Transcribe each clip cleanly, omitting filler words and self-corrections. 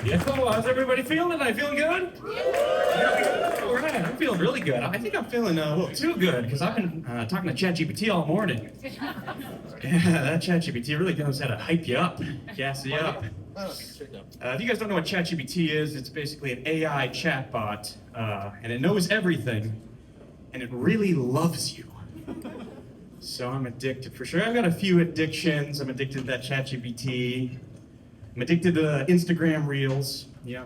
Yeah, how's everybody feeling tonight? Feeling good? Yeah. All right, I'm feeling really good. I think I'm feeling a little too good because I've been talking to ChatGPT all morning. Yeah, that ChatGPT really knows how to hype you up, gas you up. If you guys don't know what ChatGPT is, it's basically an AI chatbot, and it knows everything, and it really loves you. So I'm addicted for sure. I've got a few addictions. I'm addicted to that ChatGPT. I'm addicted to Instagram Reels, yeah.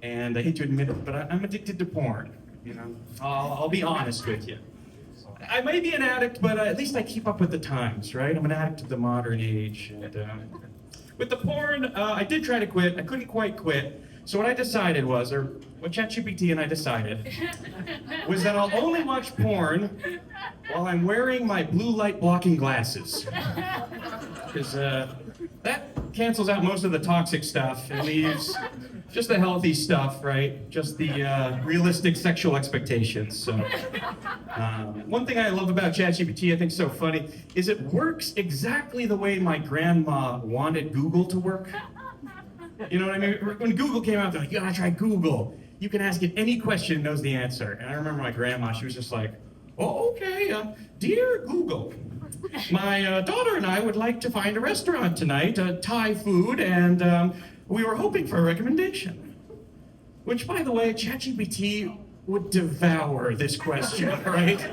And I hate to admit it, but I'm addicted to porn, you know. I'll be honest with you. I may be an addict, but at least I keep up with the times, right? I'm an addict of the modern age. And with the porn, I did try to quit. I couldn't quite quit. So what I decided was, or what ChatGPT and I decided, was that I'll only watch porn while I'm wearing my blue light blocking glasses. Because that cancels out most of the toxic stuff and leaves just the healthy stuff, right? Just the realistic sexual expectations. So, one thing I love about ChatGPT, I think is so funny, is it works exactly the way my grandma wanted Google to work. You know what I mean? When Google came out, they're like, you gotta try Google. You can ask it any question, it knows the answer. And I remember my grandma, she was just like, oh, okay, dear Google, my daughter and I would like to find a restaurant tonight, Thai food, and we were hoping for a recommendation. Which, by the way, ChatGPT would devour this question, right?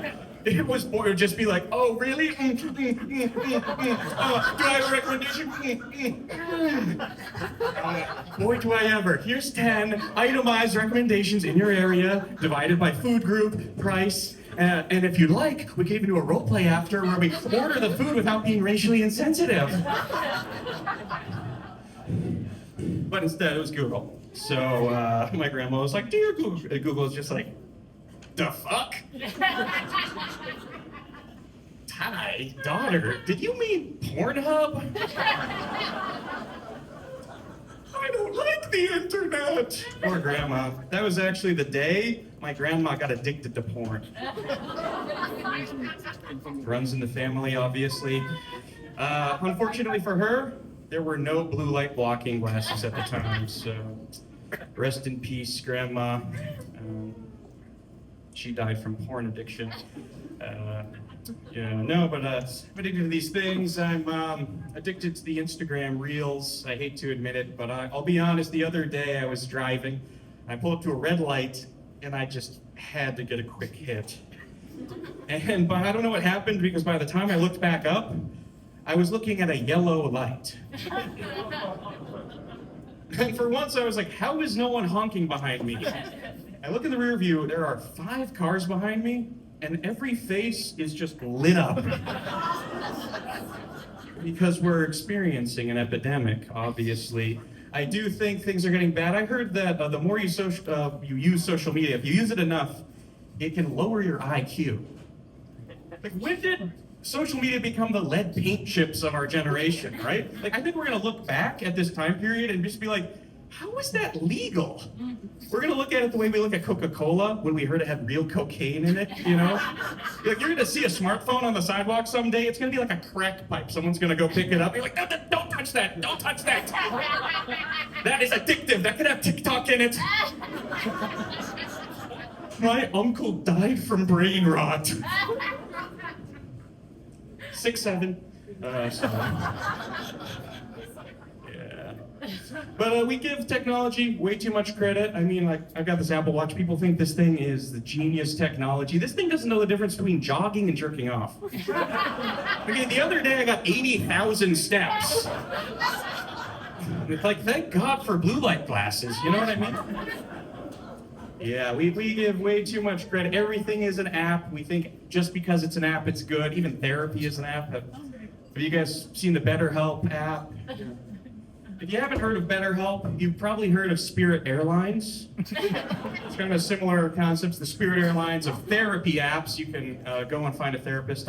It would just be like, oh, really? Do I have a recommendation? Boy, do I ever. Here's 10 itemized recommendations in your area, divided by food group, price, and if you'd like, we can even do a role play after where we order the food without being racially insensitive. But instead, it was Google. So my grandma was like, dear Google. Google was just like, the fuck? Thai daughter, did you mean Pornhub? I don't like the internet. Poor grandma. That was actually the day my grandma got addicted to porn. Runs in the family, obviously. Unfortunately for her, there were no blue light blocking glasses at the time, so rest in peace, grandma. She died from porn addiction. I'm addicted to these things. I'm addicted to the Instagram Reels. I hate to admit it, but I'll be honest, the other day I was driving, I pulled up to a red light, and I just had to get a quick hit. But I don't know what happened, because by the time I looked back up, I was looking at a yellow light. And for once I was like, how is no one honking behind me? I look in the rear view, there are 5 cars behind me, and every face is just lit up. Because we're experiencing an epidemic, obviously. I do think things are getting bad. I heard that the more you use social media, if you use it enough, it can lower your IQ. Like, when did social media become the lead paint chips of our generation, right? Like, I think we're gonna look back at this time period and just be like, how is that legal? We're gonna look at it the way we look at Coca-Cola when we heard it had real cocaine in it, you know? Like, you're gonna see a smartphone on the sidewalk someday, it's gonna be like a crack pipe. Someone's gonna go pick it up, you're like, no, don't touch that, don't touch that. That is addictive, that could have TikTok in it. My uncle died from brain rot. 6'7". But we give technology way too much credit. I mean, like, I've got this Apple Watch. People think this thing is the genius technology. This thing doesn't know the difference between jogging and jerking off. Okay, the other day I got 80,000 steps. It's like, thank God for blue light glasses, you know what I mean? Yeah, we give way too much credit. Everything is an app. We think just because it's an app, it's good. Even therapy is an app. Have you guys seen the BetterHelp app? If you haven't heard of BetterHelp, you've probably heard of Spirit Airlines. It's kind of a similar concept. The Spirit Airlines of therapy apps. You can go and find a therapist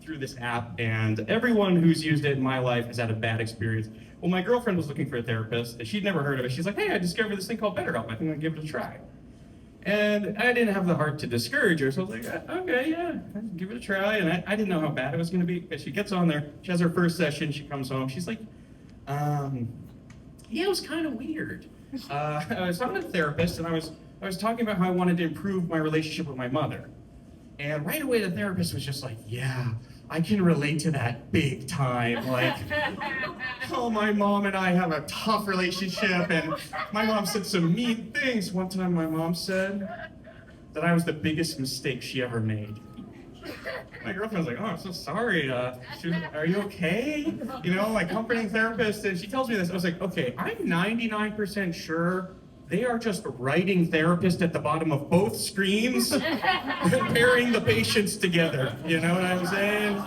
through this app, and everyone who's used it in my life has had a bad experience. Well, my girlfriend was looking for a therapist, and she'd never heard of it. She's like, hey, I discovered this thing called BetterHelp. I think I'll give it a try. And I didn't have the heart to discourage her, so I was like, okay, yeah, give it a try. And I didn't know how bad it was going to be. But she gets on there, she has her first session, she comes home, she's like, yeah, it was kind of weird. I was talking to a therapist, and I was talking about how I wanted to improve my relationship with my mother. And right away, the therapist was just like, "Yeah, I can relate to that big time. Like, oh, my mom and I have a tough relationship, and my mom said some mean things. One time, my mom said that I was the biggest mistake she ever made." My girlfriend was like, "Oh, I'm so sorry. Are you okay?" You know, like comforting therapist, and she tells me this. I was like, "Okay, I'm 99% sure they are just writing therapist at the bottom of both screens, pairing the patients together." You know what I'm saying?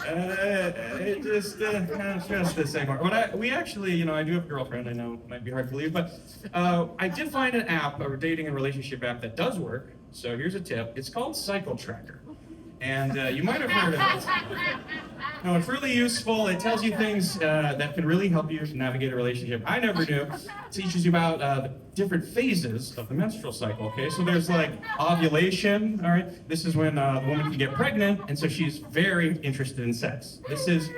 It just just this anymore. But we actually, you know, I do have a girlfriend. I know it might be hard to believe, but I did find an app, a dating and relationship app that does work. So here's a tip. It's called Cycle Tracker, and you might have heard of it. No, it's really useful. It tells you things that can really help you navigate a relationship. I never knew. It teaches you about the different phases of the menstrual cycle. Okay, so there's like ovulation. All right, this is when the woman can get pregnant, and so she's very interested in sex. This is,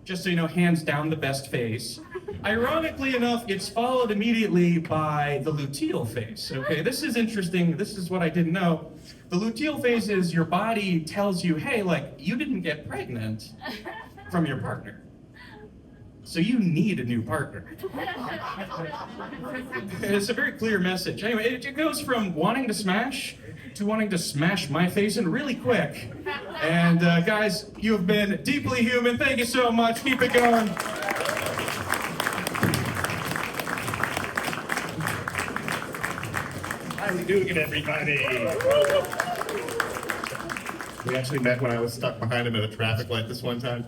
just so you know, hands down the best phase. Ironically enough, it's followed immediately by the luteal phase. Okay, this is interesting. This is what I didn't know. The luteal phase is your body tells you, hey, like, you didn't get pregnant from your partner, so you need a new partner. It's a very clear message. Anyway, it goes from wanting to smash to wanting to smash my face in really quick. And guys, you have been deeply human. Thank you so much. Keep it going. How's Duggan, everybody? We actually met when I was stuck behind him at a traffic light this one time.